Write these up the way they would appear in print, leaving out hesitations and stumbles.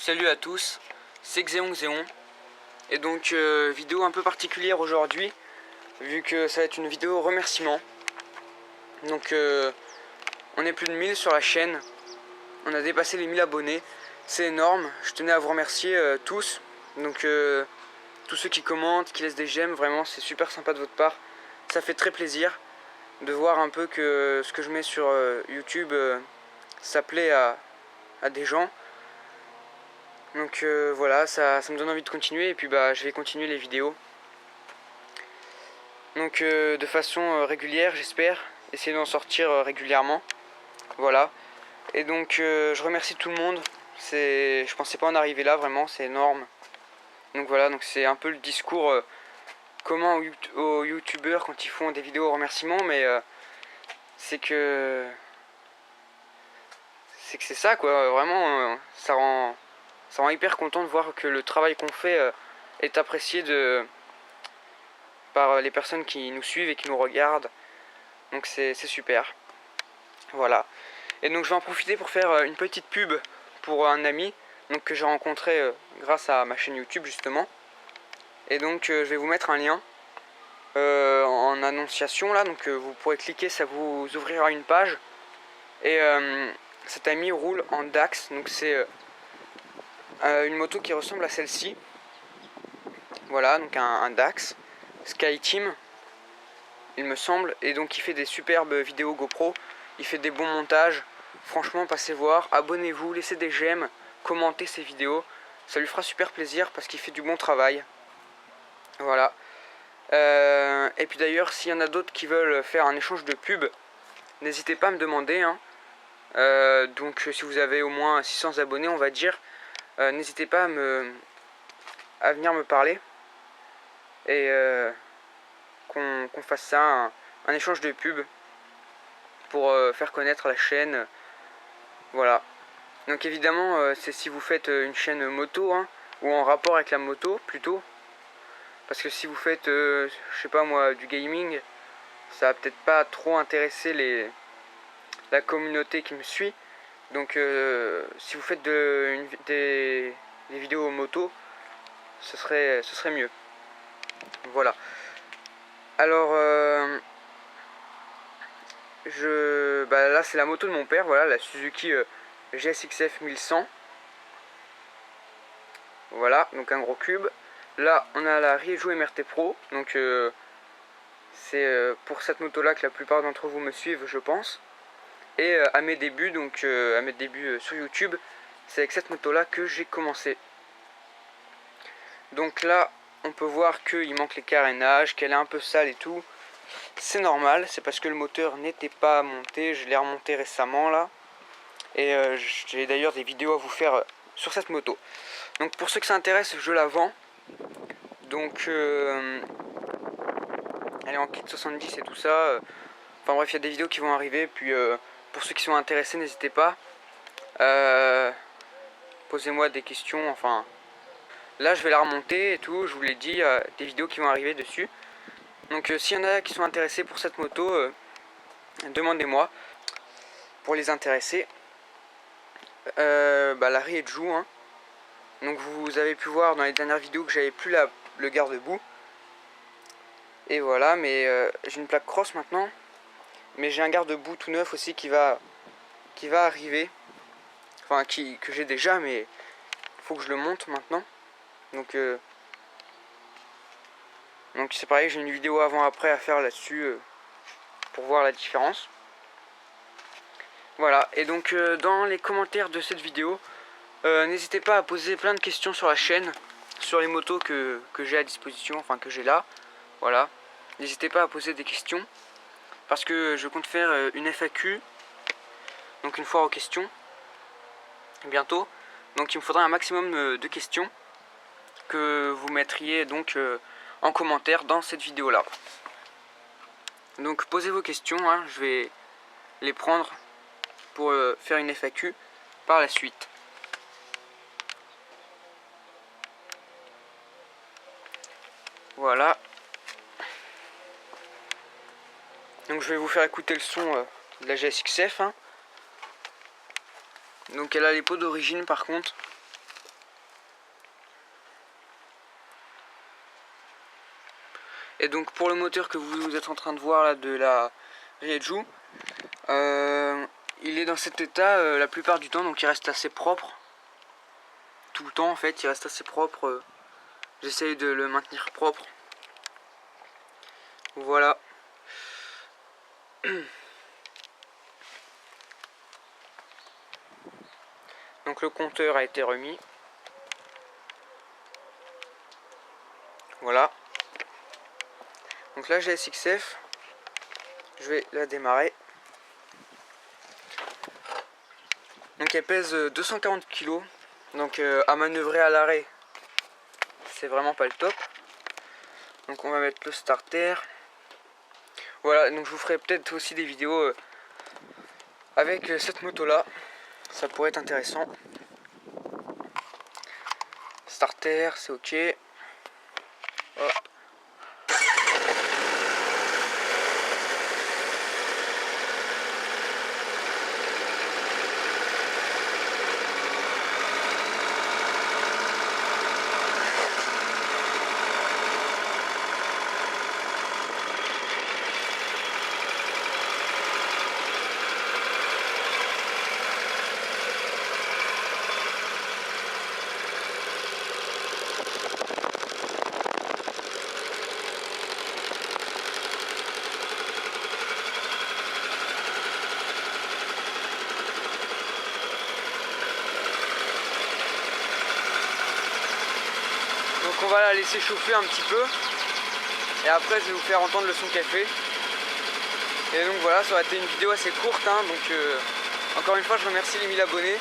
Salut à tous, c'est Xéon. Et donc vidéo un peu particulière aujourd'hui, vu que ça va être une vidéo remerciement. Donc on est plus de 1000 sur la chaîne, on a dépassé les 1000 abonnés, c'est énorme. Je tenais à vous remercier tous, donc tous ceux qui commentent, qui laissent des j'aime, vraiment c'est super sympa de votre part. Ça fait très plaisir de voir un peu que ce que je mets sur YouTube ça plaît à des gens. Donc voilà, ça me donne envie de continuer et puis je vais continuer les vidéos. Donc de façon régulière, j'espère, essayer d'en sortir régulièrement. Voilà. Et donc je remercie tout le monde. Je pensais pas en arriver là, vraiment, c'est énorme. Donc voilà, donc c'est un peu le discours commun aux youtubeurs quand ils font des vidéos remerciements, mais c'est que c'est ça quoi, vraiment ça rend hyper content de voir que le travail qu'on fait est apprécié par les personnes qui nous suivent et qui nous regardent. Donc c'est super. Voilà. Et donc je vais en profiter pour faire une petite pub pour un ami donc, que j'ai rencontré grâce à ma chaîne YouTube justement. Et donc je vais vous mettre un lien en annonciation là. Donc vous pourrez cliquer, ça vous ouvrira une page. Et cet ami roule en Dax. Donc c'est une moto qui ressemble à celle-ci. Voilà, donc un Dax Sky Team, il me semble. Et donc il fait des superbes vidéos GoPro. Il fait des bons montages. Franchement, passez voir, abonnez-vous, laissez des j'aime, commentez ses vidéos. Ça lui fera super plaisir parce qu'il fait du bon travail. Voilà. Et puis d'ailleurs, s'il y en a d'autres qui veulent faire un échange de pub, n'hésitez pas à me demander. Donc si vous avez au moins 600 abonnés, on va dire, n'hésitez pas à venir me parler. Et qu'on fasse ça, un échange de pub pour faire connaître la chaîne. Voilà. Donc évidemment c'est si vous faites une chaîne moto ou en rapport avec la moto plutôt. Parce que si vous faites je sais pas moi du gaming, ça va peut-être pas trop intéresser la communauté qui me suit. Donc si vous faites des vidéos moto, ce serait mieux. Voilà. Alors là c'est la moto de mon père, voilà, la Suzuki GSXF 1100. Voilà, donc un gros cube. Là on a la Rieju MRT Pro, donc c'est pour cette moto là que la plupart d'entre vous me suivent, je pense. Et à mes débuts, sur YouTube, c'est avec cette moto là que j'ai commencé. Donc là on peut voir qu'il manque les carénages, qu'elle est un peu sale et tout. C'est normal, c'est parce que le moteur n'était pas monté, je l'ai remonté récemment là. Et j'ai d'ailleurs des vidéos à vous faire sur cette moto. Donc pour ceux que ça intéresse, je la vends. Donc elle est en kit 70 et tout ça. Enfin bref, il y a des vidéos qui vont arriver. Puis pour ceux qui sont intéressés, n'hésitez pas. Posez-moi des questions. Enfin, là je vais la remonter et tout. Je vous l'ai dit, des vidéos qui vont arriver dessus. Donc s'il y en a qui sont intéressés pour cette moto, demandez-moi pour les intéresser. La Rieju, donc vous avez pu voir dans les dernières vidéos que j'avais plus le garde-boue. Et voilà, mais j'ai une plaque cross maintenant. Mais j'ai un garde-boue tout neuf aussi qui va arriver. Enfin, que j'ai déjà, mais il faut que je le monte maintenant. Donc c'est pareil, j'ai une vidéo avant-après à faire là-dessus pour voir la différence. Voilà, et donc dans les commentaires de cette vidéo, n'hésitez pas à poser plein de questions sur la chaîne, sur les motos que j'ai à disposition, enfin que j'ai là. Voilà, n'hésitez pas à poser des questions, parce que je compte faire une FAQ, donc une foire aux questions, bientôt. Donc il me faudra un maximum de questions que vous mettriez donc en commentaire dans cette vidéo là. Donc posez vos questions, je vais les prendre pour faire une FAQ par la suite. Voilà. Donc je vais vous faire écouter le son de la GSXF. Donc elle a les pots d'origine par contre. Et donc pour le moteur que vous êtes en train de voir là de la Rieju, il est dans cet état la plupart du temps, donc il reste assez propre. Tout le temps en fait, il reste assez propre. J'essaye de le maintenir propre. Voilà. Donc le compteur a été remis. Voilà. Donc là j'ai la SXF. Je vais la démarrer. Donc elle pèse 240 kg. Donc à manœuvrer à l'arrêt, c'est vraiment pas le top. Donc on va mettre le starter. Voilà, donc je vous ferai peut-être aussi des vidéos avec cette moto là. Ça pourrait être intéressant. Starter, c'est ok. Hop. Donc on va la laisser chauffer un petit peu. Et après je vais vous faire entendre le son qu'elle fait. Et donc voilà, ça aurait été une vidéo assez courte. Hein, donc encore une fois je remercie les 1000 abonnés.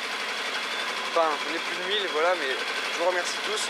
Enfin on est plus de 1000, voilà, mais je vous remercie tous.